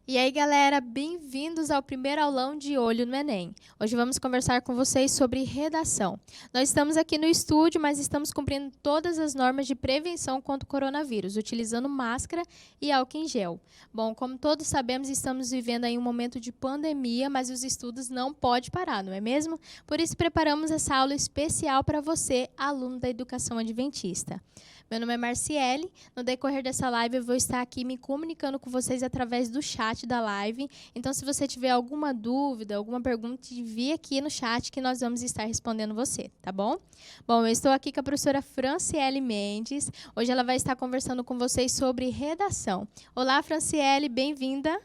E aí, galera, bem-vindos ao primeiro aulão de Olho no Enem. Hoje vamos conversar com vocês sobre redação. Nós estamos aqui no estúdio, mas estamos cumprindo todas as normas de prevenção contra o coronavírus, utilizando máscara e álcool em gel. Bom, como todos sabemos, estamos vivendo aí um momento de pandemia, mas os estudos não podem parar, não é mesmo? Por isso, preparamos essa aula especial para você, aluno da Educação Adventista. Meu nome é Marciele. No decorrer dessa live, eu vou estar aqui me comunicando com vocês através do chat da live. Então, se você tiver alguma dúvida, alguma pergunta, envie aqui no chat que nós vamos estar respondendo você, tá bom? Bom, eu estou aqui com a professora Franciele Mendes. Hoje ela vai estar conversando com vocês sobre redação. Olá, Franciele, bem-vinda.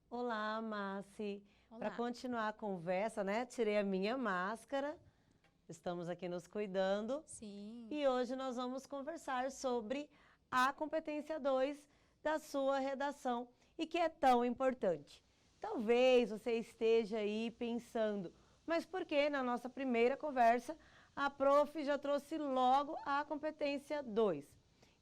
Olá, Marci. Para Olá. continuar a conversa, né? Tirei a minha máscara. Estamos aqui nos cuidando. Sim. E hoje nós vamos conversar sobre a competência 2 da sua redação e que é tão importante. Talvez você esteja aí pensando, mas por que na nossa primeira conversa a prof já trouxe logo a competência 2?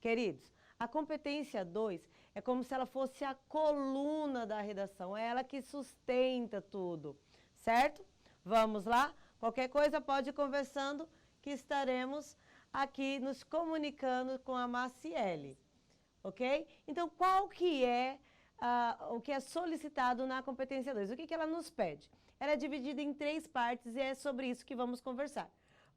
Queridos, a competência 2 é como se ela fosse a coluna da redação, é ela que sustenta tudo, certo? Vamos lá? Qualquer coisa pode ir conversando que estaremos aqui nos comunicando com a Marciele, ok? Então, qual que é o que é solicitado na competência 2? O que ela nos pede? Ela é dividida em 3 partes e é sobre isso que vamos conversar.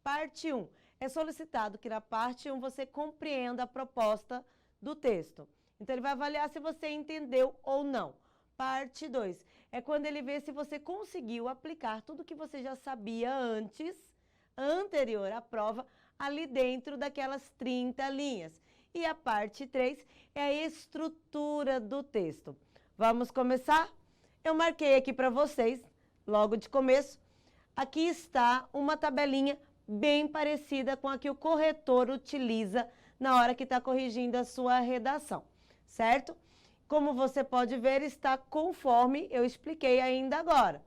Parte 1. É solicitado que na parte 1 você compreenda a proposta do texto. Então, ele vai avaliar se você entendeu ou não. Parte 2 é quando ele vê se você conseguiu aplicar tudo que você já sabia anterior à prova, ali dentro daquelas 30 linhas. E a parte 3 é a estrutura do texto. Vamos começar? Eu marquei aqui para vocês, logo de começo, aqui está uma tabelinha bem parecida com a que o corretor utiliza na hora que está corrigindo a sua redação, certo? Como você pode ver, está conforme eu expliquei ainda agora.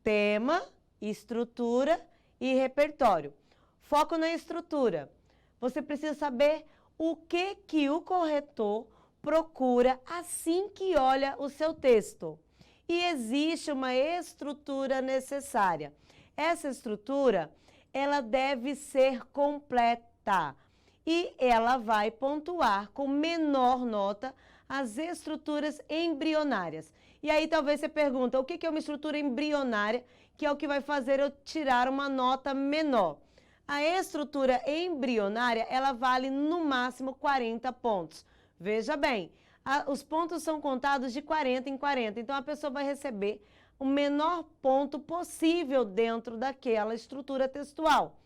Tema, estrutura e repertório. Foco na estrutura. Você precisa saber o que o corretor procura assim que olha o seu texto. E existe uma estrutura necessária. Essa estrutura, ela deve ser completa. E ela vai pontuar com menor nota as estruturas embrionárias. E aí talvez você pergunta, o que é uma estrutura embrionária, que é o que vai fazer eu tirar uma nota menor? A estrutura embrionária, ela vale no máximo 40 pontos. Veja bem, os pontos são contados de 40 em 40, então a pessoa vai receber o menor ponto possível dentro daquela estrutura textual.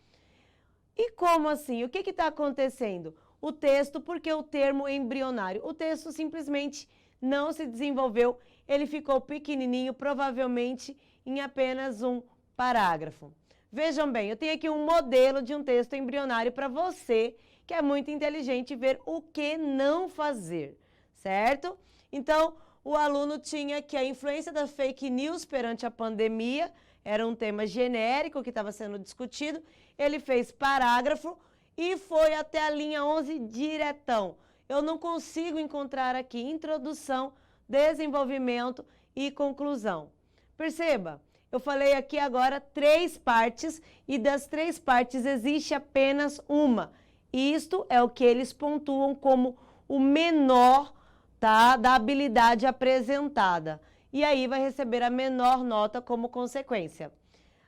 E como assim? O que está acontecendo? O texto, porque o termo embrionário? O texto simplesmente não se desenvolveu, ele ficou pequenininho, provavelmente em apenas um parágrafo. Vejam bem, eu tenho aqui um modelo de um texto embrionário para você, que é muito inteligente, ver o que não fazer, certo? Então, o aluno tinha que a influência da fake news perante a pandemia era um tema genérico que estava sendo discutido. Ele fez parágrafo e foi até a linha 11 diretão. Eu não consigo encontrar aqui introdução, desenvolvimento e conclusão. Perceba, eu falei aqui agora 3 partes e das 3 partes existe apenas uma. Isto é o que eles pontuam como o menor, tá, da habilidade apresentada. E aí vai receber a menor nota como consequência.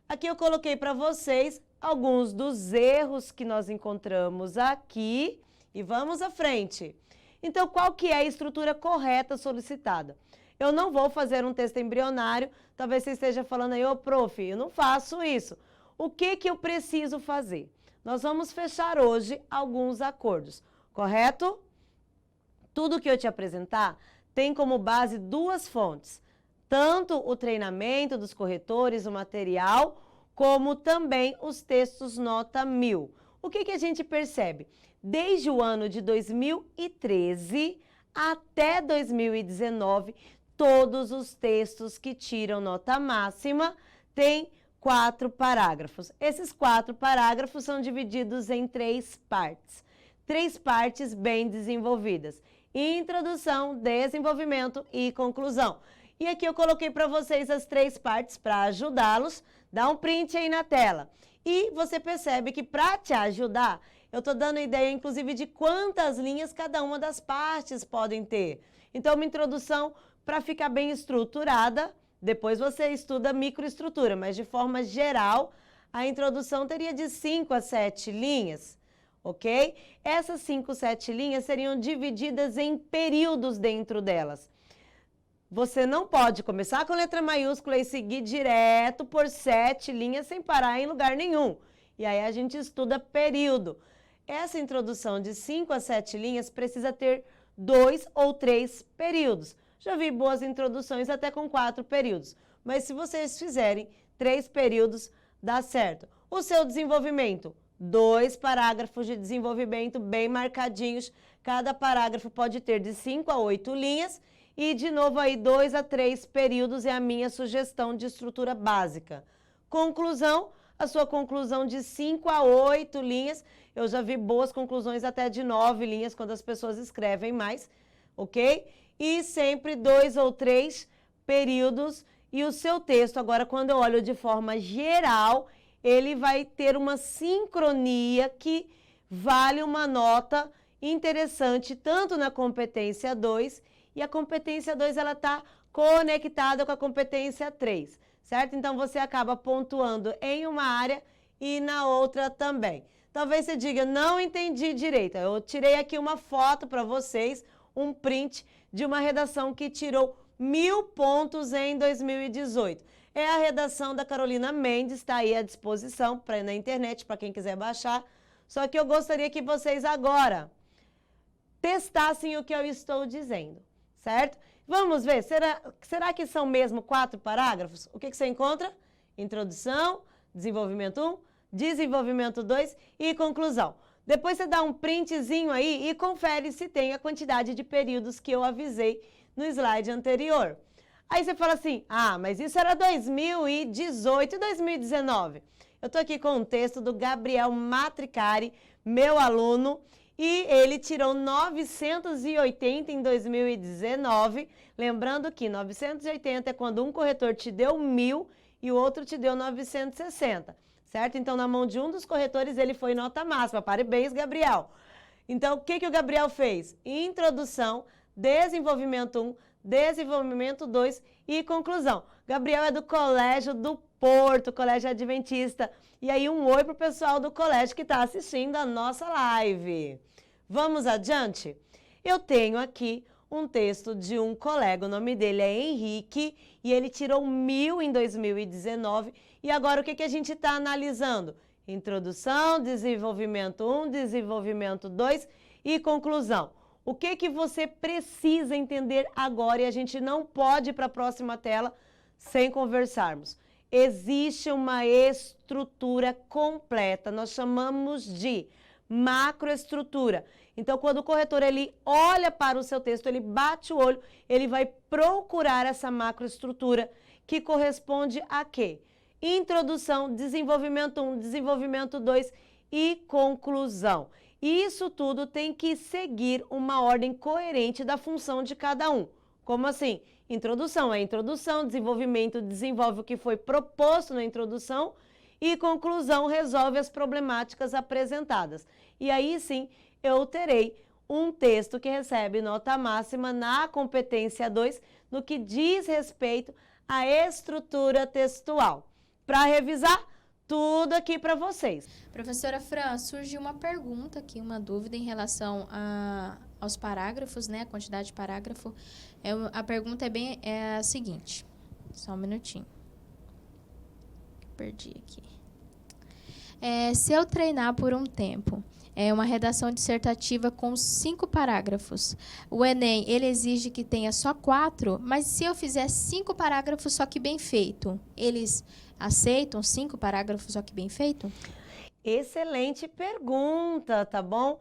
Aqui eu coloquei para vocês alguns dos erros que nós encontramos aqui e vamos à frente. Então, qual que é a estrutura correta solicitada? Eu não vou fazer um texto embrionário, talvez você esteja falando aí, ô prof, eu não faço isso. O que eu preciso fazer? Nós vamos fechar hoje alguns acordos, correto? Tudo que eu te apresentar tem como base 2 fontes, tanto o treinamento dos corretores, o material, como também os textos nota 1000. O que a gente percebe? Desde o ano de 2013 até 2019, todos os textos que tiram nota máxima têm 4 parágrafos. Esses 4 parágrafos são divididos em 3 partes. 3 partes bem desenvolvidas: introdução, desenvolvimento e conclusão. E aqui eu coloquei para vocês as 3 partes para ajudá-los. Dá um print aí na tela. E você percebe que para te ajudar, eu estou dando ideia, inclusive, de quantas linhas cada uma das partes podem ter. Então, uma introdução para ficar bem estruturada. Depois você estuda microestrutura, mas de forma geral, a introdução teria de 5 a 7 linhas, ok? Essas 5, 7 linhas seriam divididas em períodos dentro delas. Você não pode começar com letra maiúscula e seguir direto por 7 linhas sem parar em lugar nenhum. E aí a gente estuda período. Essa introdução de 5 a 7 linhas precisa ter 2 ou 3 períodos. Já vi boas introduções até com 4 períodos. Mas se vocês fizerem 3 períodos, dá certo. O seu desenvolvimento, 2 parágrafos de desenvolvimento bem marcadinhos. Cada parágrafo pode ter de 5 a 8 linhas. E, de novo, aí 2 a 3 períodos é a minha sugestão de estrutura básica. Conclusão, a sua conclusão de 5 a 8 linhas. Eu já vi boas conclusões até de 9 linhas quando as pessoas escrevem mais, ok? E sempre 2 ou 3 períodos. E o seu texto, agora, quando eu olho de forma geral, ele vai ter uma sincronia que vale uma nota interessante, tanto na competência 2, e a competência 2 ela está conectada com a competência 3, certo? Então, você acaba pontuando em uma área e na outra também. Talvez você diga, não entendi direito. Eu tirei aqui uma foto para vocês, um print de uma redação que tirou 1000 pontos em 2018. É a redação da Carolina Mendes, está aí à disposição na internet para quem quiser baixar. Só que eu gostaria que vocês agora testassem o que eu estou dizendo, certo? Vamos ver, será que são mesmo 4 parágrafos? O que você encontra? Introdução, desenvolvimento 1, desenvolvimento 2 e conclusão. Depois você dá um printzinho aí e confere se tem a quantidade de períodos que eu avisei no slide anterior. Aí você fala assim, mas isso era 2018 e 2019. Eu estou aqui com um texto do Gabriel Matricari, meu aluno, e ele tirou 980 em 2019. Lembrando que 980 é quando um corretor te deu 1000 e o outro te deu 960, certo? Então, na mão de um dos corretores, ele foi nota máxima. Parabéns, Gabriel. Então, o que o Gabriel fez? Introdução, desenvolvimento 1, desenvolvimento 2 e conclusão. Gabriel é do Colégio do Porto, Colégio Adventista. E aí, um oi para o pessoal do colégio que está assistindo a nossa live. Vamos adiante? Eu tenho aqui um texto de um colega, o nome dele é Henrique, e ele tirou 1000 em 2019. E agora, o que a gente está analisando? Introdução, desenvolvimento 1, desenvolvimento 2 e conclusão. O que você precisa entender agora e a gente não pode ir para a próxima tela sem conversarmos? Existe uma estrutura completa, nós chamamos de macroestrutura. Então, quando o corretor ele olha para o seu texto, ele bate o olho, ele vai procurar essa macroestrutura que corresponde a quê? Introdução, desenvolvimento 1, desenvolvimento 2 e conclusão. Isso tudo tem que seguir uma ordem coerente da função de cada um. Como assim? Introdução é introdução, desenvolvimento desenvolve o que foi proposto na introdução e conclusão resolve as problemáticas apresentadas. E aí sim, eu terei um texto que recebe nota máxima na competência 2 no que diz respeito à estrutura textual. Para revisar, tudo aqui para vocês. Professora Fran, surgiu uma pergunta aqui, uma dúvida em relação aos parágrafos, né? A quantidade de parágrafo. A pergunta é a seguinte. Só um minutinho. Perdi aqui. Se eu treinar por um tempo, uma redação dissertativa com 5 parágrafos, o Enem, ele exige que tenha só 4, mas se eu fizer 5 parágrafos, só que bem feito, eles aceitam 5 parágrafos, só que bem feito? Excelente pergunta, tá bom?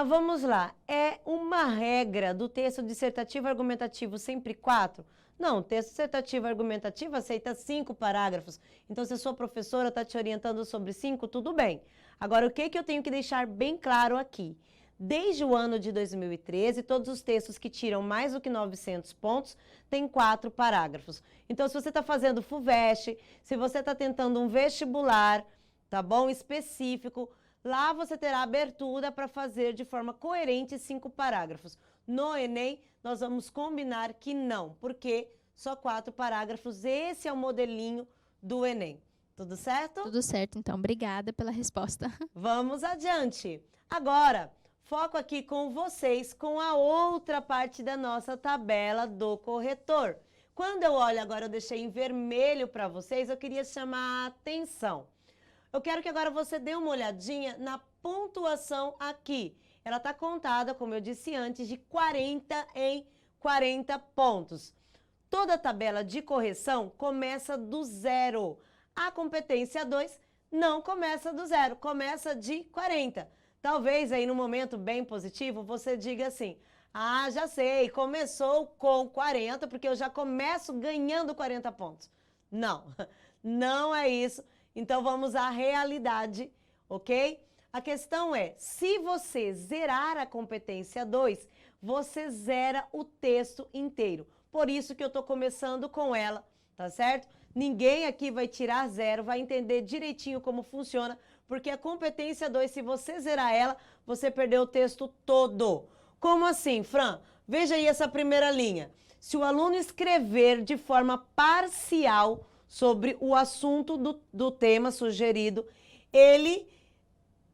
Vamos lá. É uma regra do texto dissertativo argumentativo sempre 4? Não, texto dissertativo argumentativo aceita 5 parágrafos. Então, se a sua professora está te orientando sobre 5, tudo bem. Agora, o que eu tenho que deixar bem claro aqui? Desde o ano de 2013, todos os textos que tiram mais do que 900 pontos têm 4 parágrafos. Então, se você está fazendo FUVEST, se você está tentando um vestibular, tá bom? Específico, lá você terá abertura para fazer de forma coerente 5 parágrafos. No Enem, nós vamos combinar que não, porque só 4 parágrafos, esse é o modelinho do Enem. Tudo certo? Tudo certo, então. Obrigada pela resposta. Vamos adiante. Agora, foco aqui com vocês com a outra parte da nossa tabela do corretor. Quando eu olho agora, eu deixei em vermelho para vocês, eu queria chamar a atenção. Eu quero que agora você dê uma olhadinha na pontuação aqui. Ela está contada, como eu disse antes, de 40 em 40 pontos. Toda tabela de correção começa do zero. A competência 2 não começa do zero, começa de 40. Talvez aí no momento bem positivo você diga assim, ah, já sei, começou com 40 porque eu já começo ganhando 40 pontos. Não, não é isso. Então vamos à realidade, ok? A questão é, se você zerar a competência 2, você zera o texto inteiro. Por isso que eu estou começando com ela, tá certo? Ninguém aqui vai tirar zero, vai entender direitinho como funciona, porque a competência 2, se você zerar ela, você perdeu o texto todo. Como assim, Fran? Veja aí essa primeira linha. Se o aluno escrever de forma parcial sobre o assunto do tema sugerido,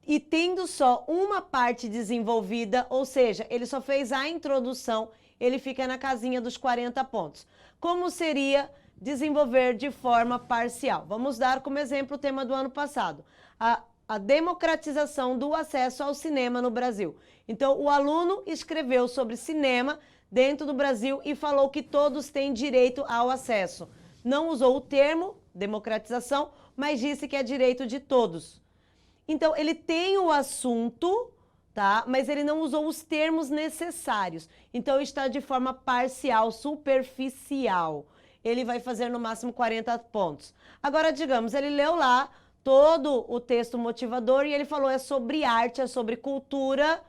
e tendo só uma parte desenvolvida, ou seja, ele só fez a introdução, ele fica na casinha dos 40 pontos. Como seria desenvolver de forma parcial? Vamos dar como exemplo o tema do ano passado, a democratização do acesso ao cinema no Brasil. Então, o aluno escreveu sobre cinema dentro do Brasil e falou que todos têm direito ao acesso. Não usou o termo democratização, mas disse que é direito de todos. Então, ele tem o assunto, tá? Mas ele não usou os termos necessários. Então, está de forma parcial, superficial. Ele vai fazer no máximo 40 pontos. Agora, digamos, ele leu lá todo o texto motivador e ele falou é sobre arte, é sobre cultura.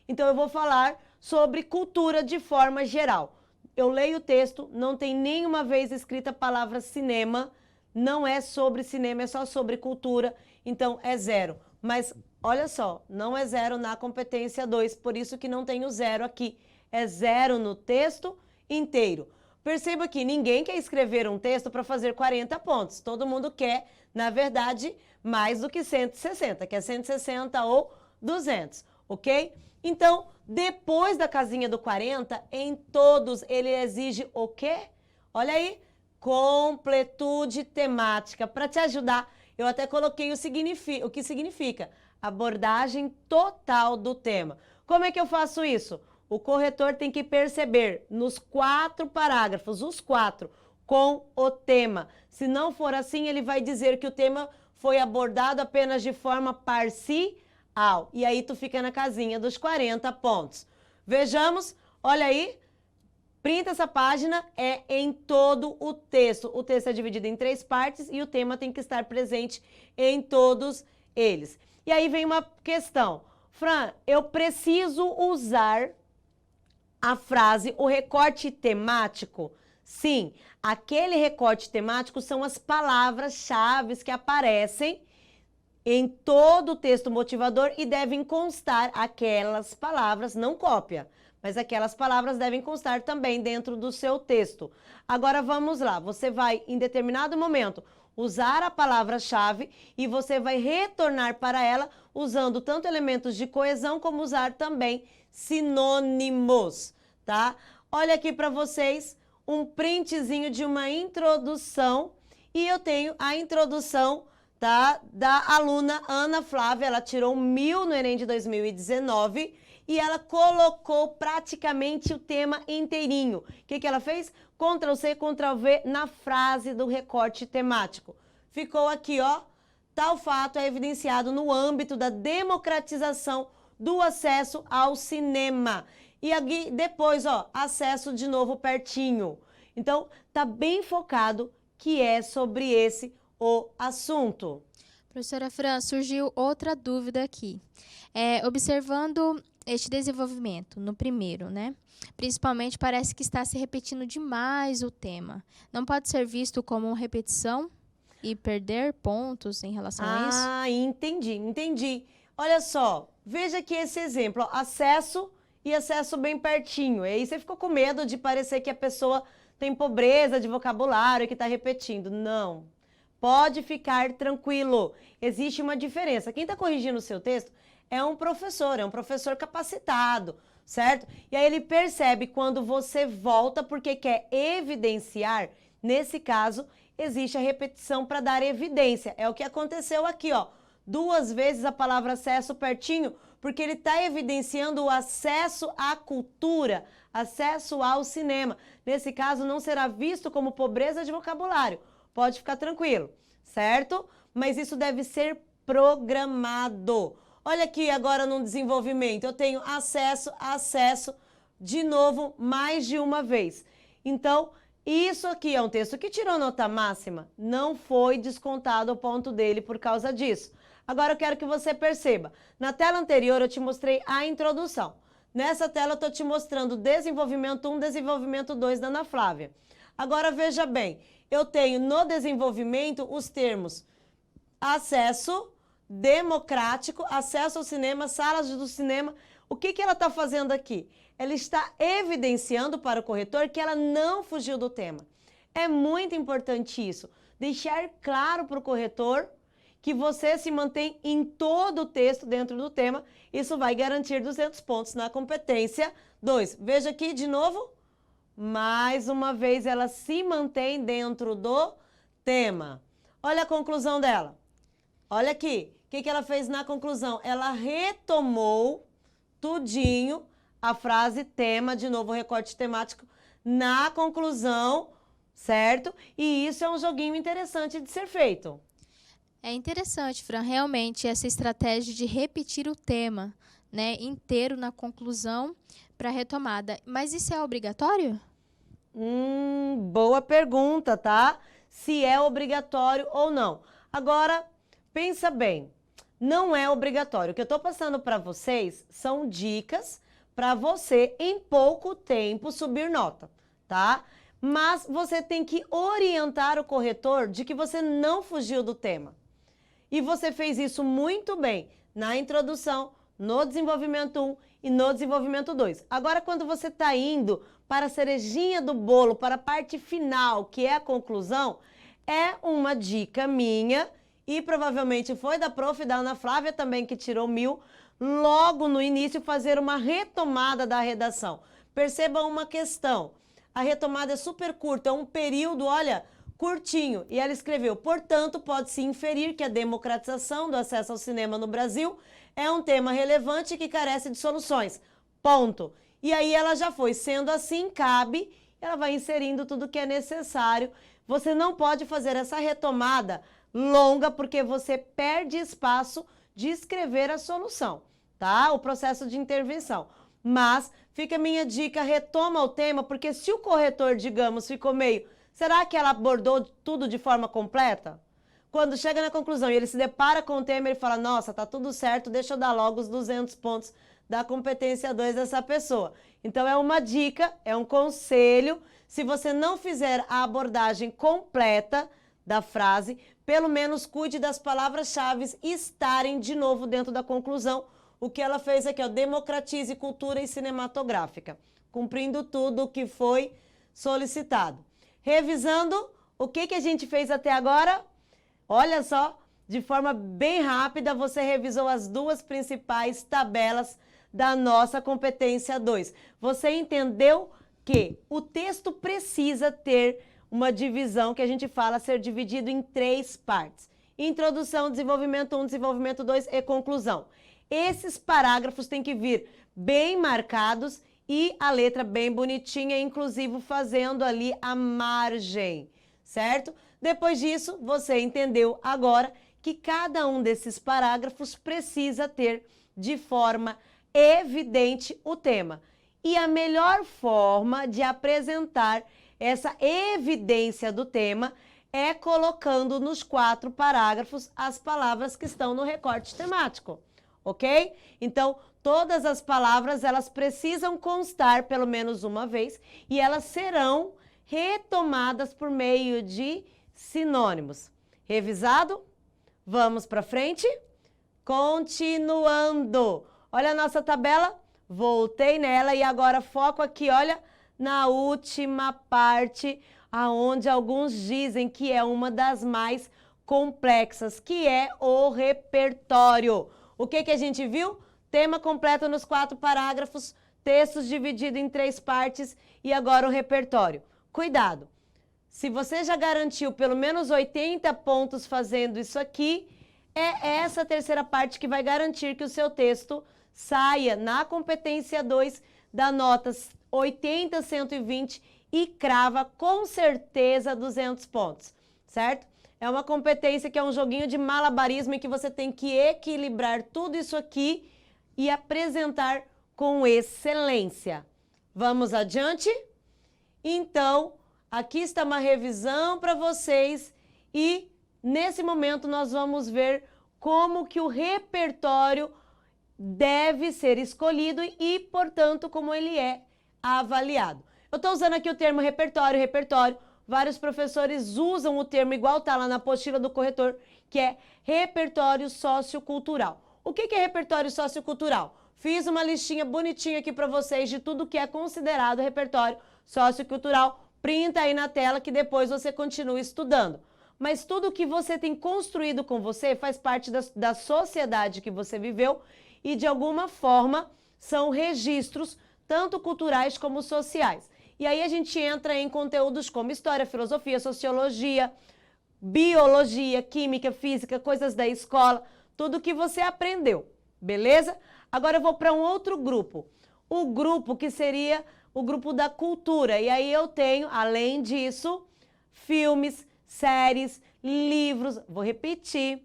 Então, eu vou falar sobre cultura de forma geral. Eu leio o texto, não tem nenhuma vez escrita a palavra cinema, não é sobre cinema, é só sobre cultura, então é zero. Mas, olha só, não é zero na competência 2, por isso que não tem o zero aqui. É zero no texto inteiro. Perceba que ninguém quer escrever um texto para fazer 40 pontos. Todo mundo quer, na verdade, mais do que 160, quer 160 ou 200, ok? Então, depois da casinha do 40, em todos ele exige o quê? Olha aí, completude temática. Para te ajudar, eu até coloquei o que significa abordagem total do tema. Como é que eu faço isso? O corretor tem que perceber nos 4 parágrafos, os 4, com o tema. Se não for assim, ele vai dizer que o tema foi abordado apenas de forma parcial. E aí tu fica na casinha dos 40 pontos. Vejamos, olha aí, printa essa página, é em todo o texto. O texto é dividido em 3 partes e o tema tem que estar presente em todos eles. E aí vem uma questão. Fran, eu preciso usar a frase, o recorte temático? Sim, aquele recorte temático são as palavras-chave que aparecem em todo o texto motivador e devem constar aquelas palavras, não cópia, mas aquelas palavras devem constar também dentro do seu texto. Agora vamos lá, você vai em determinado momento usar a palavra-chave e você vai retornar para ela usando tanto elementos de coesão como usar também sinônimos, tá? Olha aqui para vocês um printzinho de uma introdução e eu tenho a introdução, tá, da aluna Ana Flávia. Ela tirou 1000 no Enem de 2019 e ela colocou praticamente o tema inteirinho. O que ela fez? Ctrl+C, Ctrl+V na frase do recorte temático. Ficou aqui, ó, tal fato é evidenciado no âmbito da democratização do acesso ao cinema. E aqui depois, ó, acesso de novo pertinho. Então, tá bem focado que é sobre esse o assunto. Professora Fran, surgiu outra dúvida aqui. Observando este desenvolvimento no primeiro, né? Principalmente parece que está se repetindo demais o tema. Não pode ser visto como uma repetição e perder pontos em relação a isso? Ah, entendi. Olha só, veja aqui esse exemplo, ó, acesso e acesso bem pertinho. E aí você ficou com medo de parecer que a pessoa tem pobreza de vocabulário e que está repetindo. Não. Pode ficar tranquilo. Existe uma diferença. Quem está corrigindo o seu texto é um professor capacitado, certo? E aí ele percebe quando você volta porque quer evidenciar, nesse caso, existe a repetição para dar evidência. É o que aconteceu aqui, ó. 2 vezes a palavra acesso pertinho, porque ele está evidenciando o acesso à cultura, acesso ao cinema. Nesse caso, não será visto como pobreza de vocabulário. Pode ficar tranquilo, certo? Mas isso deve ser programado. Olha aqui agora no desenvolvimento, eu tenho acesso, de novo, mais de uma vez. Então, isso aqui é um texto que tirou nota máxima, não foi descontado o ponto dele por causa disso. Agora eu quero que você perceba, na tela anterior eu te mostrei a introdução. Nessa tela eu estou te mostrando desenvolvimento 1, desenvolvimento 2 da Ana Flávia. Agora veja bem, eu tenho no desenvolvimento os termos acesso, democrático, acesso ao cinema, salas do cinema. O que ela está fazendo aqui? Ela está evidenciando para o corretor que ela não fugiu do tema. É muito importante isso, deixar claro para o corretor que você se mantém em todo o texto dentro do tema. Isso vai garantir 200 pontos na competência 2. Veja aqui de novo. Mais uma vez, ela se mantém dentro do tema. Olha a conclusão dela. Olha aqui. O que ela fez na conclusão? Ela retomou tudinho a frase tema, de novo recorte temático, na conclusão, certo? E isso é um joguinho interessante de ser feito. É interessante, Fran, realmente essa estratégia de repetir o tema, né, inteiro na conclusão para retomada. Mas isso é obrigatório? Boa pergunta, tá? Se é obrigatório ou não. Agora, pensa bem, não é obrigatório. O que eu estou passando para vocês são dicas para você, em pouco tempo, subir nota, tá? Mas você tem que orientar o corretor de que você não fugiu do tema. E você fez isso muito bem na introdução, no desenvolvimento 1 e no desenvolvimento 2. Agora, quando você está indo para a cerejinha do bolo, para a parte final, que é a conclusão, é uma dica minha e provavelmente foi da prof. Da Ana Flávia também, que tirou 1000, logo no início fazer uma retomada da redação. Perceba uma questão, a retomada é super curta, é um período, olha, curtinho. E ela escreveu, portanto, pode-se inferir que a democratização do acesso ao cinema no Brasil é um tema relevante que carece de soluções. Ponto. E aí ela já foi. Sendo assim, cabe, ela vai inserindo tudo que é necessário. Você não pode fazer essa retomada longa, porque você perde espaço de escrever a solução, tá? O processo de intervenção. Mas fica a minha dica, retoma o tema, porque se o corretor, digamos, ficou meio... Será que ela abordou tudo de forma completa? Quando chega na conclusão e ele se depara com o tema, ele fala, nossa, tá tudo certo, deixa eu dar logo os 200 pontos da competência 2 dessa pessoa. Então é uma dica, é um conselho, se você não fizer a abordagem completa da frase, pelo menos cuide das palavras-chave estarem de novo dentro da conclusão. O que ela fez aqui, ó, democratize cultura e cinematográfica, cumprindo tudo o que foi solicitado. Revisando, o que a gente fez até agora? Olha só, de forma bem rápida, você revisou as 2 principais tabelas da nossa competência 2. Você entendeu que o texto precisa ter uma divisão que a gente fala ser dividido em 3 partes. Introdução, desenvolvimento 1, desenvolvimento 2 e conclusão. Esses parágrafos têm que vir bem marcados e a letra bem bonitinha, inclusive fazendo ali a margem, certo? Depois disso, você entendeu agora que cada um desses parágrafos precisa ter de forma evidente o tema. E a melhor forma de apresentar essa evidência do tema é colocando nos 4 parágrafos as palavras que estão no recorte temático, ok? Então, todas as palavras, elas precisam constar pelo menos uma vez e elas serão retomadas por meio de sinônimos. Revisado? Vamos para frente? Continuando. Olha a nossa tabela. Voltei nela e agora foco aqui, olha, na última parte, aonde alguns dizem que é uma das mais complexas, que é o repertório. O que a gente viu? Tema completo nos 4 parágrafos, textos divididos em 3 partes e agora o repertório. Cuidado! Se você já garantiu pelo menos 80 pontos fazendo isso aqui, é essa terceira parte que vai garantir que o seu texto saia na competência 2 da nota 80, 120 e crava com certeza 200 pontos, certo? É uma competência que é um joguinho de malabarismo em que você tem que equilibrar tudo isso aqui e apresentar com excelência. Vamos adiante? Então, aqui está uma revisão para vocês e nesse momento nós vamos ver como que o repertório deve ser escolhido e, portanto, como ele é avaliado. Eu estou usando aqui o termo repertório. Vários professores usam o termo igual está lá na apostila do corretor, que é repertório sociocultural. O que é repertório sociocultural? Fiz uma listinha bonitinha aqui para vocês de tudo que é considerado repertório sociocultural. Printa aí na tela que depois você continua estudando. Mas tudo que você tem construído com você faz parte da sociedade que você viveu e, de alguma forma, são registros tanto culturais como sociais. E aí a gente entra em conteúdos como história, filosofia, sociologia, biologia, química, física, coisas da escola, tudo que você aprendeu, beleza? Agora eu vou para um outro grupo, o grupo que seria o grupo da cultura. E aí eu tenho, além disso, filmes, séries, livros, vou repetir,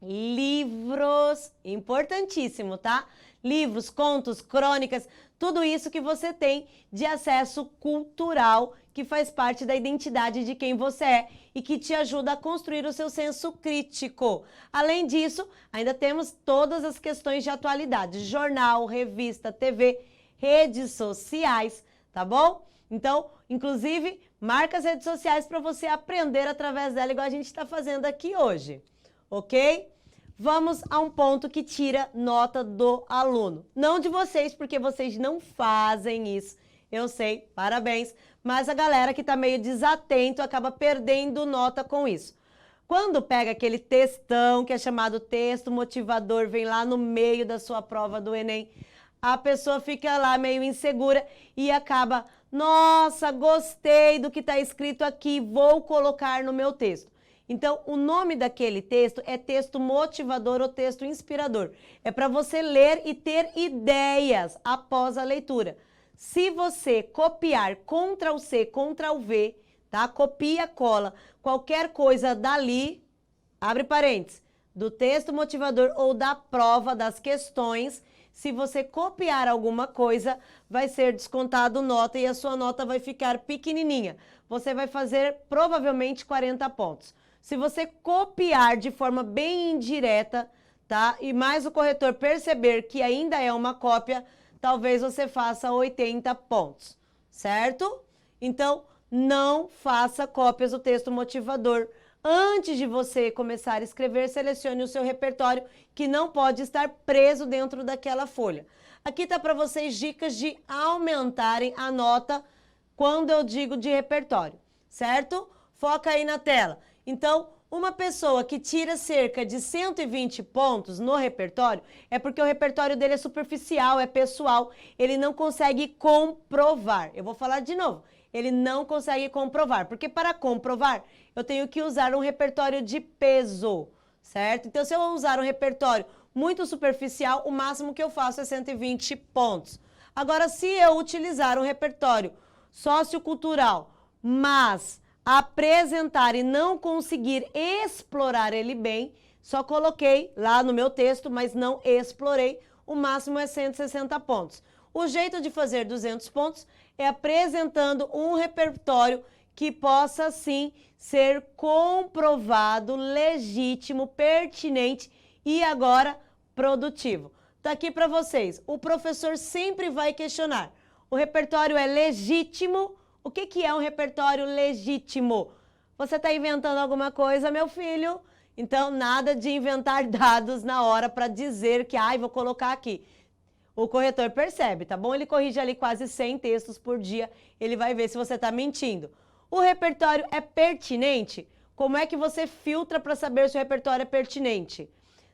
livros, importantíssimo, tá? Livros, contos, crônicas, tudo isso que você tem de acesso cultural, que faz parte da identidade de quem você é e que te ajuda a construir o seu senso crítico. Além disso, ainda temos todas as questões de atualidade, jornal, revista, TV, redes sociais, tá bom? Então, inclusive, marca as redes sociais para você aprender através dela, igual a gente está fazendo aqui hoje, ok? Vamos a um ponto que tira nota do aluno. Não de vocês, porque vocês não fazem isso. Eu sei, parabéns. Mas a galera que está meio desatento acaba perdendo nota com isso. Quando pega aquele textão, que é chamado texto motivador, vem lá no meio da sua prova do Enem, a pessoa fica lá meio insegura e acaba, nossa, gostei do que está escrito aqui, vou colocar no meu texto. Então, o nome daquele texto é texto motivador ou texto inspirador. É para você ler e ter ideias após a leitura. Se você copiar Ctrl+C, Ctrl+V, tá? Copia, cola, qualquer coisa dali, abre parênteses, do texto motivador ou da prova, das questões, se você copiar alguma coisa, vai ser descontado nota e a sua nota vai ficar pequenininha. Você vai fazer provavelmente 40 pontos. Se você copiar de forma bem indireta, tá? E mais o corretor perceber que ainda é uma cópia, talvez você faça 80 pontos, certo? Então, não faça cópias do texto motivador. Antes de você começar a escrever, selecione o seu repertório, que não pode estar preso dentro daquela folha. Aqui tá para vocês dicas de aumentarem a nota quando eu digo de repertório, certo? Foca aí na tela. Então, uma pessoa que tira cerca de 120 pontos no repertório é porque o repertório dele é superficial, é pessoal, ele não consegue comprovar. Eu vou falar de novo, ele não consegue comprovar, porque para comprovar eu tenho que usar um repertório de peso, certo? Então, se eu usar um repertório muito superficial, o máximo que eu faço é 120 pontos. Agora, se eu utilizar um repertório sociocultural, mas apresentar e não conseguir explorar ele bem, só coloquei lá no meu texto, mas não explorei, o máximo é 160 pontos. O jeito de fazer 200 pontos é apresentando um repertório que possa, sim, ser comprovado, legítimo, pertinente e agora produtivo. Tá aqui para vocês. O professor sempre vai questionar. O repertório é legítimo? O que é um repertório legítimo? Você está inventando alguma coisa, meu filho? Então, nada de inventar dados na hora para dizer que, vou colocar aqui. O corretor percebe, tá bom? Ele corrige ali quase 100 textos por dia. Ele vai ver se você está mentindo. O repertório é pertinente? Como é que você filtra para saber se o repertório é pertinente?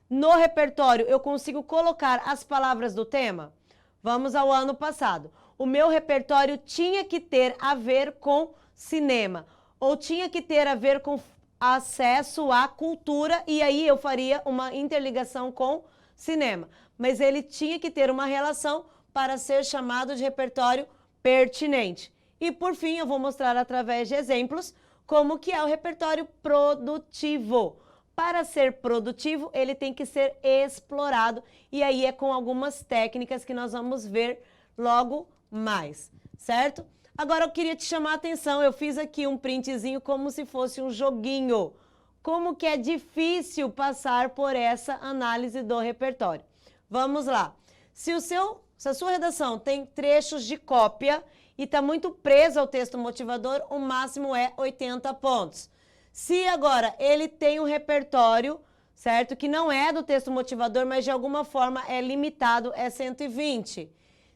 No repertório, eu consigo colocar as palavras do tema? Vamos ao ano passado. O meu repertório tinha que ter a ver com cinema, ou tinha que ter a ver com acesso à cultura, e aí eu faria uma interligação com cinema. Mas ele tinha que ter uma relação para ser chamado de repertório pertinente. E por fim, eu vou mostrar através de exemplos como que é o repertório produtivo. Para ser produtivo, ele tem que ser explorado, e aí é com algumas técnicas que nós vamos ver logo mais, certo? Agora eu queria te chamar a atenção, eu fiz aqui um printzinho como se fosse um joguinho. Como que é difícil passar por essa análise do repertório. Vamos lá. Se a sua redação tem trechos de cópia e está muito presa ao texto motivador, o máximo é 80 pontos. Se agora ele tem um repertório, certo, que não é do texto motivador, mas de alguma forma é limitado, é 120.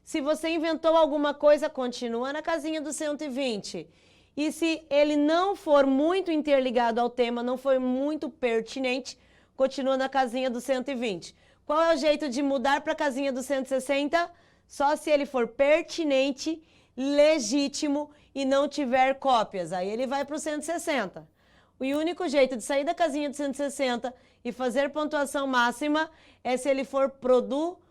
Se você inventou alguma coisa, continua na casinha do 120. E se ele não for muito interligado ao tema, não for muito pertinente, continua na casinha do 120. Qual é o jeito de mudar para a casinha do 160? Só se ele for pertinente, legítimo e não tiver cópias. Aí ele vai para o 160. O único jeito de sair da casinha do 160 e fazer pontuação máxima é se ele for produtivo,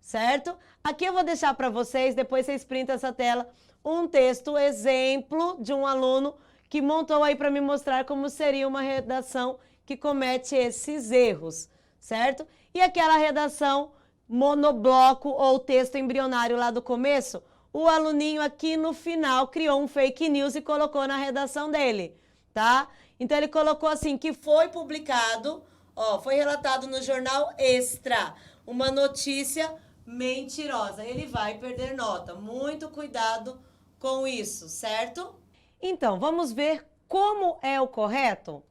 certo? Aqui eu vou deixar para vocês, depois vocês printam essa tela, um texto exemplo de um aluno que montou aí para me mostrar como seria uma redação que comete esses erros, certo? E aquela redação monobloco ou texto embrionário lá do começo, o aluninho aqui no final criou um fake news e colocou na redação dele, tá? Então ele colocou assim, que foi publicado, foi relatado no jornal Extra, uma notícia mentirosa. Ele vai perder nota. Muito cuidado com isso, certo? Então, vamos ver como é o correto?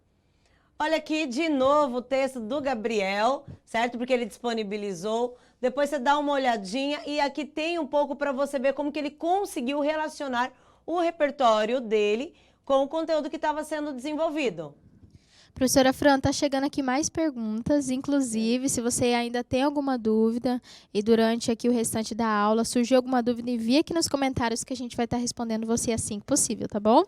Olha aqui de novo o texto do Gabriel, certo? Porque ele disponibilizou. Depois você dá uma olhadinha e aqui tem um pouco para você ver como que ele conseguiu relacionar o repertório dele com o conteúdo que estava sendo desenvolvido. Professora Fran, tá chegando aqui mais perguntas, inclusive, se você ainda tem alguma dúvida e durante aqui o restante da aula surgiu alguma dúvida, envia aqui nos comentários que a gente vai estar respondendo você assim que possível, tá bom?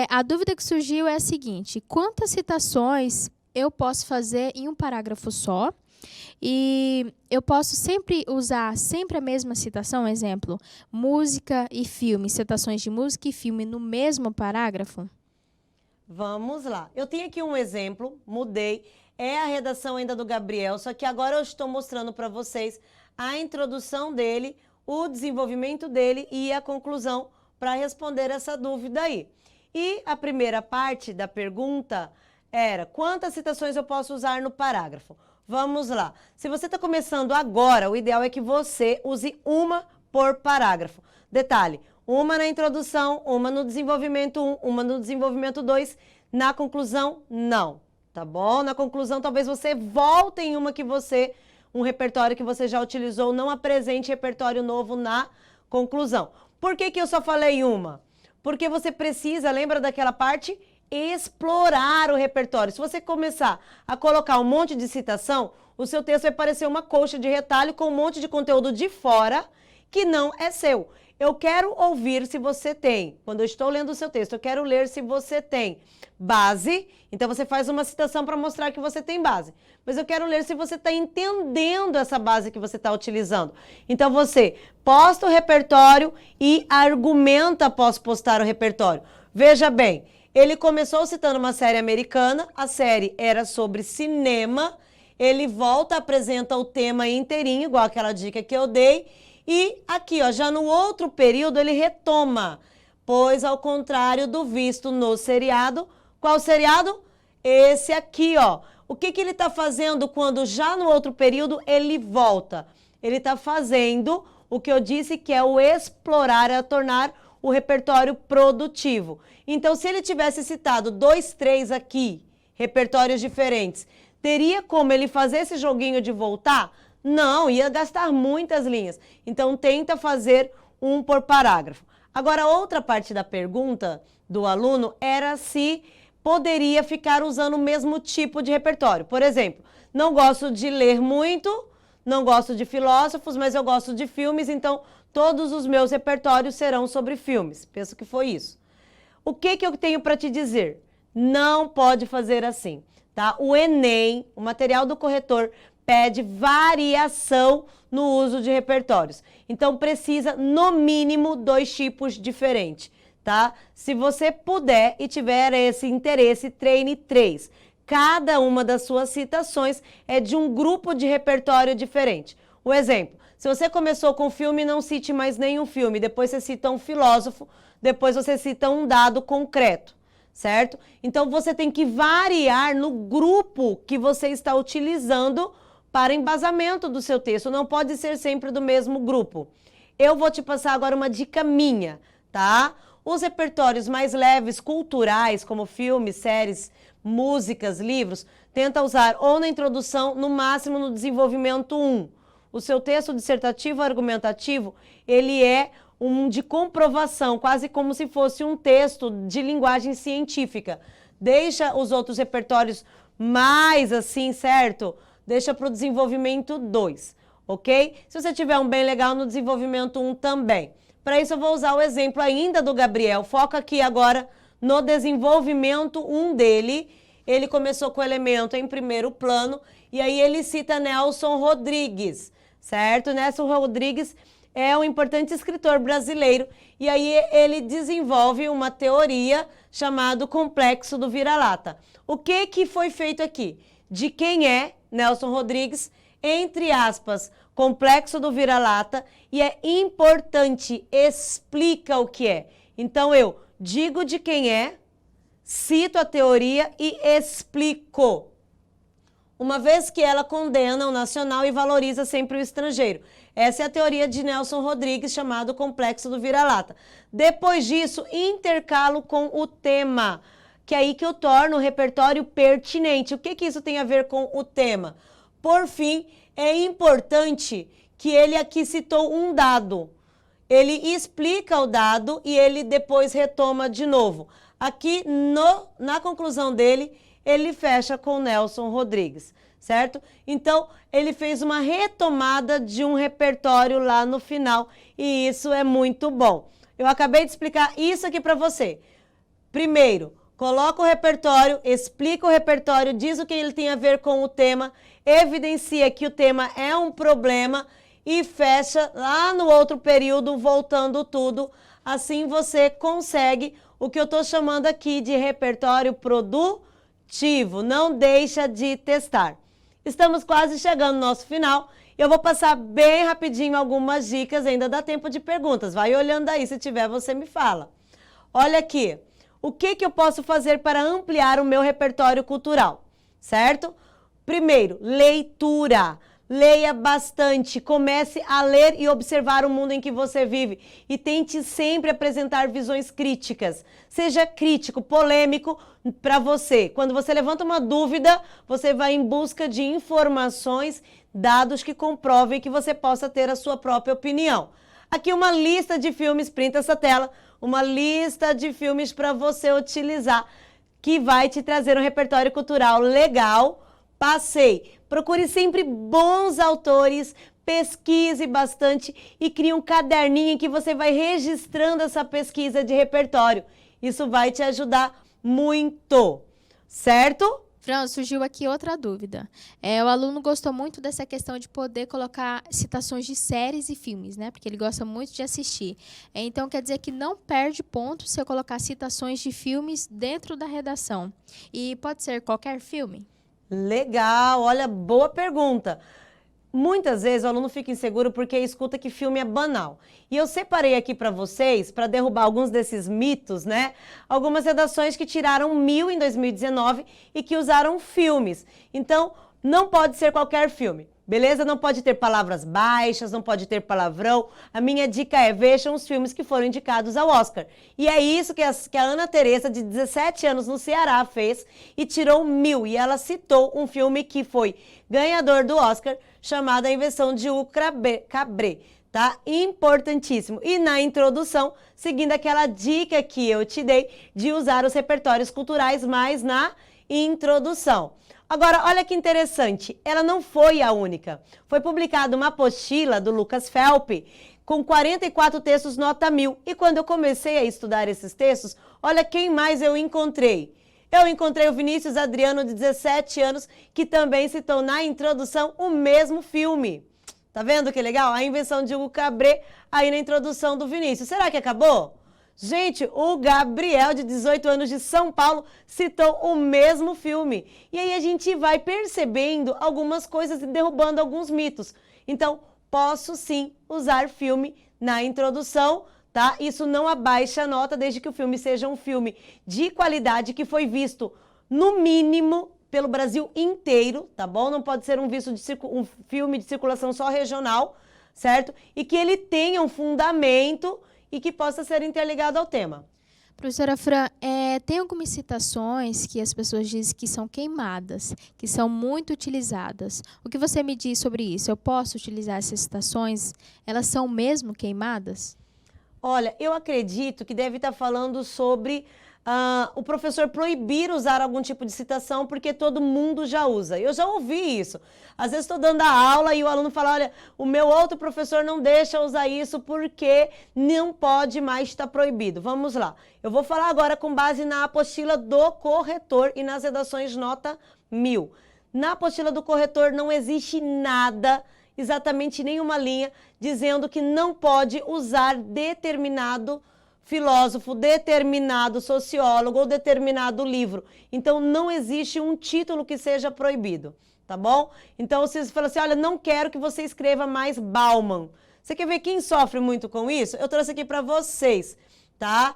A dúvida que surgiu é a seguinte: quantas citações eu posso fazer em um parágrafo só? E eu posso sempre usar a mesma citação, exemplo, música e filme, citações de música e filme no mesmo parágrafo? Vamos lá. Eu tenho aqui um exemplo, mudei, é a redação ainda do Gabriel, só que agora eu estou mostrando para vocês a introdução dele, o desenvolvimento dele e a conclusão para responder essa dúvida aí. E a primeira parte da pergunta era: quantas citações eu posso usar no parágrafo? Vamos lá. Se você está começando agora, o ideal é que você use uma por parágrafo. Detalhe: uma na introdução, uma no desenvolvimento 1, uma no desenvolvimento 2. Na conclusão, não. Tá bom? Na conclusão, talvez você volte em um repertório que você já utilizou, não apresente repertório novo na conclusão. Por que que eu só falei uma? Porque você precisa, lembra daquela parte? Explorar o repertório. Se você começar a colocar um monte de citação, o seu texto vai parecer uma colcha de retalho com um monte de conteúdo de fora que não é seu. Eu quero ouvir se você tem, quando eu estou lendo o seu texto, eu quero ler se você tem base, então você faz uma citação para mostrar que você tem base. Mas eu quero ler se você está entendendo essa base que você está utilizando. Então você posta o repertório e argumenta após postar o repertório. Veja bem, ele começou citando uma série americana, a série era sobre cinema, ele volta, apresenta o tema inteirinho, igual aquela dica que eu dei, e aqui, já no outro período, ele retoma, pois ao contrário do visto no seriado, qual seriado? Esse aqui, O que ele está fazendo quando já no outro período ele volta? Ele está fazendo o que eu disse que é o explorar, é tornar o repertório produtivo. Então, se ele tivesse citado 2, 3 aqui, repertórios diferentes, teria como ele fazer esse joguinho de voltar? Não, ia gastar muitas linhas. Então, tenta fazer um por parágrafo. Agora, outra parte da pergunta do aluno era se poderia ficar usando o mesmo tipo de repertório. Por exemplo, não gosto de ler muito, não gosto de filósofos, mas eu gosto de filmes, então todos os meus repertórios serão sobre filmes. Penso que foi isso. O que eu tenho para te dizer? Não pode fazer assim, tá? O Enem, o material do corretor, pede variação no uso de repertórios. Então, precisa, no mínimo, 2 tipos diferentes, tá? Se você puder e tiver esse interesse, treine 3. Cada uma das suas citações é de um grupo de repertório diferente. O exemplo, se você começou com filme, não cite mais nenhum filme. Depois você cita um filósofo, depois você cita um dado concreto, certo? Então, você tem que variar no grupo que você está utilizando para embasamento do seu texto. Não pode ser sempre do mesmo grupo. Eu vou te passar agora uma dica minha, tá? Os repertórios mais leves, culturais, como filmes, séries, músicas, livros, tenta usar ou na introdução, no máximo no desenvolvimento 1. O seu texto dissertativo argumentativo, ele é um de comprovação, quase como se fosse um texto de linguagem científica. Deixa os outros repertórios mais assim, certo? Deixa para o desenvolvimento 2, ok? Se você tiver um bem legal no desenvolvimento 1 também. Para isso eu vou usar o exemplo ainda do Gabriel. Foca aqui agora no desenvolvimento 1 dele. Ele começou com o elemento em primeiro plano e aí ele cita Nelson Rodrigues, certo? Nelson Rodrigues é um importante escritor brasileiro e aí ele desenvolve uma teoria chamada complexo do vira-lata. O que foi feito aqui? De quem é Nelson Rodrigues, entre aspas, complexo do vira-lata, e é importante, explica o que é. Então eu digo de quem é, cito a teoria e explico. Uma vez que ela condena o nacional e valoriza sempre o estrangeiro. Essa é a teoria de Nelson Rodrigues, chamado complexo do vira-lata. Depois disso, intercalo com o tema, que é aí que eu torno o repertório pertinente. O que isso tem a ver com o tema? Por fim, é importante que ele aqui citou um dado. Ele explica o dado e ele depois retoma de novo. Aqui, na conclusão dele, ele fecha com Nelson Rodrigues, certo? Então, ele fez uma retomada de um repertório lá no final e isso é muito bom. Eu acabei de explicar isso aqui para você. Primeiro, coloca o repertório, explica o repertório, diz o que ele tem a ver com o tema, evidencia que o tema é um problema e fecha lá no outro período, voltando tudo. Assim você consegue o que eu estou chamando aqui de repertório produtivo. Não deixa de testar. Estamos quase chegando no nosso final. Eu vou passar bem rapidinho algumas dicas, ainda dá tempo de perguntas. Vai olhando aí, se tiver você me fala. Olha aqui. O que eu posso fazer para ampliar o meu repertório cultural, certo? Primeiro, leitura. Leia bastante, comece a ler e observar o mundo em que você vive e tente sempre apresentar visões críticas. Seja crítico, polêmico para você. Quando você levanta uma dúvida, você vai em busca de informações, dados que comprovem que você possa ter a sua própria opinião. Aqui uma lista de filmes, printa essa tela, uma lista de filmes para você utilizar, que vai te trazer um repertório cultural legal. Passei. Procure sempre bons autores, pesquise bastante e crie um caderninho em que você vai registrando essa pesquisa de repertório. Isso vai te ajudar muito, certo? Fran, surgiu aqui outra dúvida. O aluno gostou muito dessa questão de poder colocar citações de séries e filmes, né? Porque ele gosta muito de assistir. Então, quer dizer que não perde ponto se eu colocar citações de filmes dentro da redação. E pode ser qualquer filme? Legal, olha, boa pergunta. muitas vezes o aluno fica inseguro porque escuta que filme é banal. E eu separei aqui para vocês, para derrubar alguns desses mitos, né? Algumas redações que tiraram 1000 em 2019 e que usaram filmes. Então, não pode ser qualquer filme. Beleza? Não pode ter palavras baixas, não pode ter palavrão. A minha dica é, vejam os filmes que foram indicados ao Oscar. E é isso que a Ana Teresa, de 17 anos, no Ceará, fez e tirou 1000. E ela citou um filme que foi ganhador do Oscar, chamado A Invenção de Hugo Cabret. Tá? Importantíssimo. E na introdução, seguindo aquela dica que eu te dei de usar os repertórios culturais mais na introdução. Agora, olha que interessante, ela não foi a única. Foi publicada uma apostila do Lucas Felpe com 44 textos nota 1000. E quando eu comecei a estudar esses textos, olha quem mais eu encontrei. Eu encontrei o Vinícius Adriano, de 17 anos, que também citou na introdução o mesmo filme. Tá vendo que legal? A Invenção de Hugo Cabret aí na introdução do Vinícius. Será que acabou? Gente, o Gabriel, de 18 anos, de São Paulo, citou o mesmo filme. E aí a gente vai percebendo algumas coisas e derrubando alguns mitos. Então, posso sim usar filme na introdução, tá? Isso não abaixa a nota, desde que o filme seja um filme de qualidade, que foi visto, no mínimo, pelo Brasil inteiro, tá bom? Não pode ser um filme de circulação só regional, certo? E que ele tenha um fundamento e que possa ser interligado ao tema. Professora Fran, tem algumas citações que as pessoas dizem que são queimadas, que são muito utilizadas. O que você me diz sobre isso? Eu posso utilizar essas citações? Elas são mesmo queimadas? Olha, eu acredito que deve estar falando sobre o professor proibir usar algum tipo de citação porque todo mundo já usa. Eu já ouvi isso. Às vezes estou dando a aula e o aluno fala, olha, o meu outro professor não deixa usar isso porque não pode mais, estar proibido. Vamos lá. Eu vou falar agora com base na apostila do corretor e nas redações nota 1000. Na apostila do corretor não existe nada, exatamente nenhuma linha, dizendo que não pode usar determinado filósofo, determinado sociólogo ou determinado livro. Então, não existe um título que seja proibido, tá bom? Então, você fala assim, olha, não quero que você escreva mais Bauman. Você quer ver quem sofre muito com isso? Eu trouxe aqui para vocês, tá?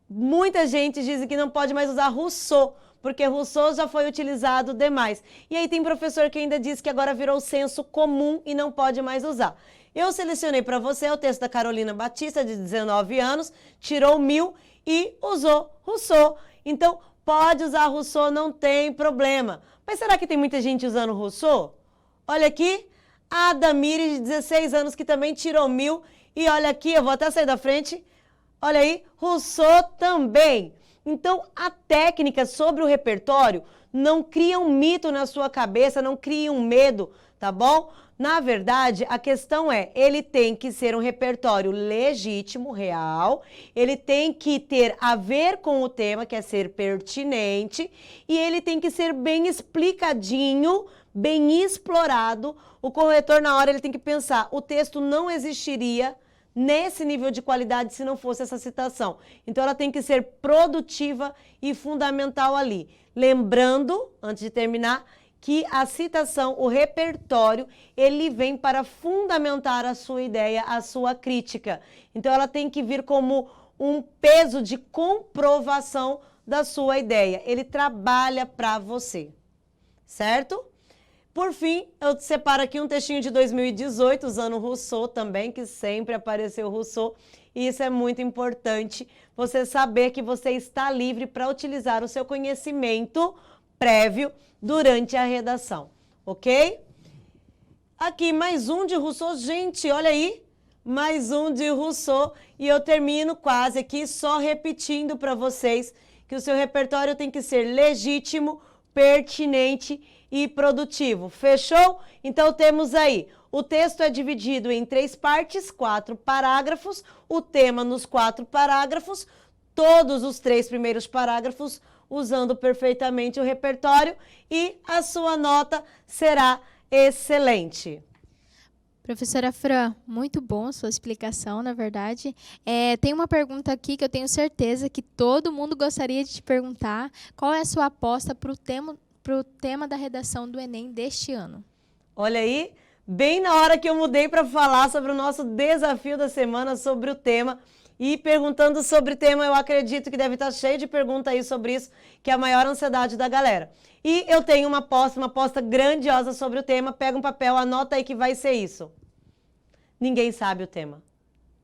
Muita gente diz que não pode mais usar Rousseau, porque Rousseau já foi utilizado demais. E aí tem professor que ainda diz que agora virou senso comum e não pode mais usar. Eu selecionei para você o texto da Carolina Batista, de 19 anos, tirou 1000 e usou Rousseau. Então, pode usar Rousseau, não tem problema. Mas será que tem muita gente usando Rousseau? Olha aqui, a Damires, de 16 anos, que também tirou 1000. E olha aqui, eu vou até sair da frente. Olha aí, Rousseau também. Então, a técnica sobre o repertório não cria um mito na sua cabeça, não cria um medo, tá bom? Na verdade, a questão é, ele tem que ser um repertório legítimo, real, ele tem que ter a ver com o tema, que é ser pertinente, e ele tem que ser bem explicadinho, bem explorado. O corretor, na hora, ele tem que pensar, o texto não existiria nesse nível de qualidade se não fosse essa citação. Então, ela tem que ser produtiva e fundamental ali. Lembrando, antes de terminar, que a citação, o repertório, ele vem para fundamentar a sua ideia, a sua crítica. Então, ela tem que vir como um peso de comprovação da sua ideia. Ele trabalha para você, certo? Por fim, eu separo aqui um textinho de 2018, usando Rousseau também, que sempre apareceu Rousseau. E isso é muito importante, você saber que você está livre para utilizar o seu conhecimento prévio durante a redação, ok? Aqui, mais um de Rousseau. Gente, olha aí, mais um de Rousseau. E eu termino quase aqui só repetindo para vocês que o seu repertório tem que ser legítimo, pertinente e produtivo. Fechou? Então, temos aí, o texto é dividido em 3 partes, 4 parágrafos, o tema nos 4 parágrafos, todos os 3 primeiros parágrafos usando perfeitamente o repertório e a sua nota será excelente. Professora Fran, muito bom sua explicação, na verdade. Tem uma pergunta aqui que eu tenho certeza que todo mundo gostaria de te perguntar. Qual é a sua aposta para o tema da redação do Enem deste ano? Olha aí, bem na hora que eu mudei para falar sobre o nosso desafio da semana, sobre o tema. E perguntando sobre o tema, eu acredito que deve estar cheio de perguntas aí sobre isso, que é a maior ansiedade da galera. E eu tenho uma aposta grandiosa sobre o tema. Pega um papel, anota aí que vai ser isso. Ninguém sabe o tema.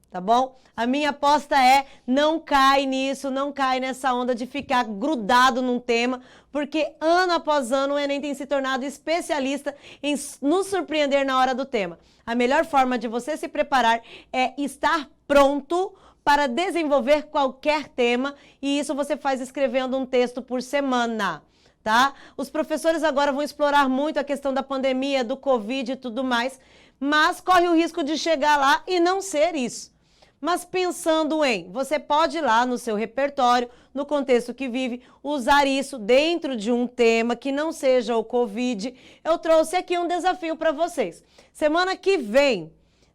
Tá bom? A minha aposta é, não cai nisso, não cai nessa onda de ficar grudado num tema, porque ano após ano o Enem tem se tornado especialista em nos surpreender na hora do tema. A melhor forma de você se preparar é estar pronto para desenvolver qualquer tema, e isso você faz escrevendo um texto por semana. Tá? Os professores agora vão explorar muito a questão da pandemia, do Covid e tudo mais, mas corre o risco de chegar lá e não ser isso. Mas pensando em, você pode ir lá no seu repertório, no contexto que vive, usar isso dentro de um tema que não seja o Covid. Eu trouxe aqui um desafio para vocês. Semana que vem,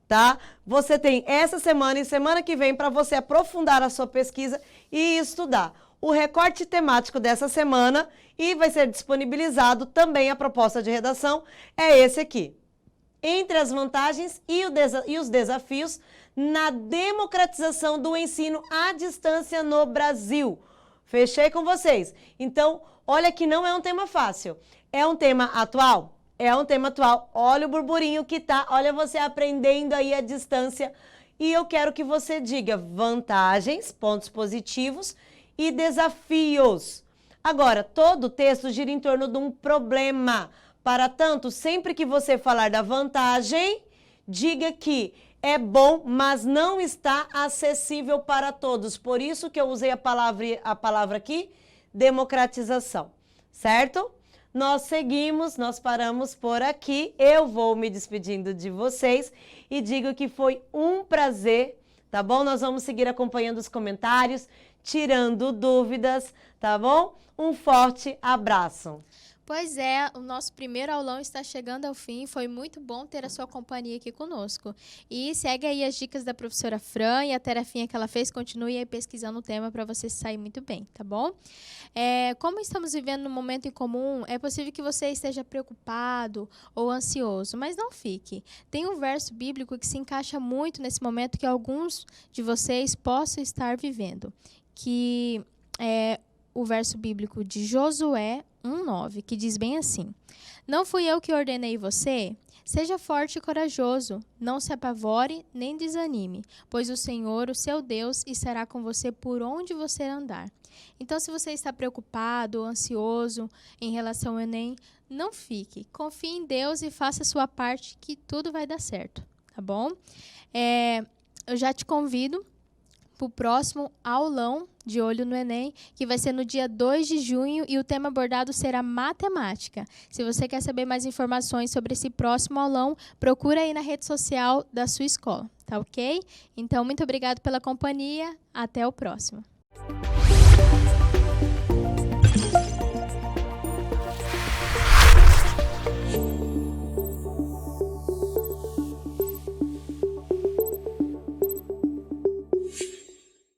tá? Você tem essa semana e semana que vem para você aprofundar a sua pesquisa e estudar o recorte temático dessa semana, e vai ser disponibilizado também a proposta de redação, é esse aqui. Entre as vantagens e os desafios na democratização do ensino à distância no Brasil. Fechei com vocês. Então, olha que não é um tema fácil. É um tema atual? É um tema atual. Olha o burburinho que tá, olha você aprendendo aí à distância. E eu quero que você diga vantagens, pontos positivos e desafios. Agora, todo o texto gira em torno de um problema. Para tanto, sempre que você falar da vantagem, diga que é bom, mas não está acessível para todos. Por isso que eu usei a palavra aqui, democratização, certo? Nós seguimos, nós paramos por aqui. Eu vou me despedindo de vocês e digo que foi um prazer, tá bom? Nós vamos seguir acompanhando os comentários, tirando dúvidas, tá bom? Um forte abraço. Pois é, o nosso primeiro aulão está chegando ao fim. Foi muito bom ter a sua companhia aqui conosco. E segue aí as dicas da professora Fran e a tarefinha que ela fez. Continue aí pesquisando o tema para você sair muito bem, tá bom? Como estamos vivendo num momento em comum, é possível que você esteja preocupado ou ansioso, mas não fique. Tem um verso bíblico que se encaixa muito nesse momento que alguns de vocês possam estar vivendo, que é o verso bíblico de Josué 1:9, que diz bem assim: Não fui eu que ordenei você? Seja forte e corajoso, não se apavore nem desanime, pois o Senhor, o seu Deus, estará com você por onde você andar. Então, se você está preocupado ou ansioso em relação ao Enem, não fique. Confie em Deus e faça a sua parte, que tudo vai dar certo, tá bom? Eu já te convido para o próximo aulão de Olho no Enem, que vai ser no dia 2 de junho, e o tema abordado será matemática. Se você quer saber mais informações sobre esse próximo aulão, procura aí na rede social da sua escola, tá ok? Então, muito obrigado pela companhia, até o próximo.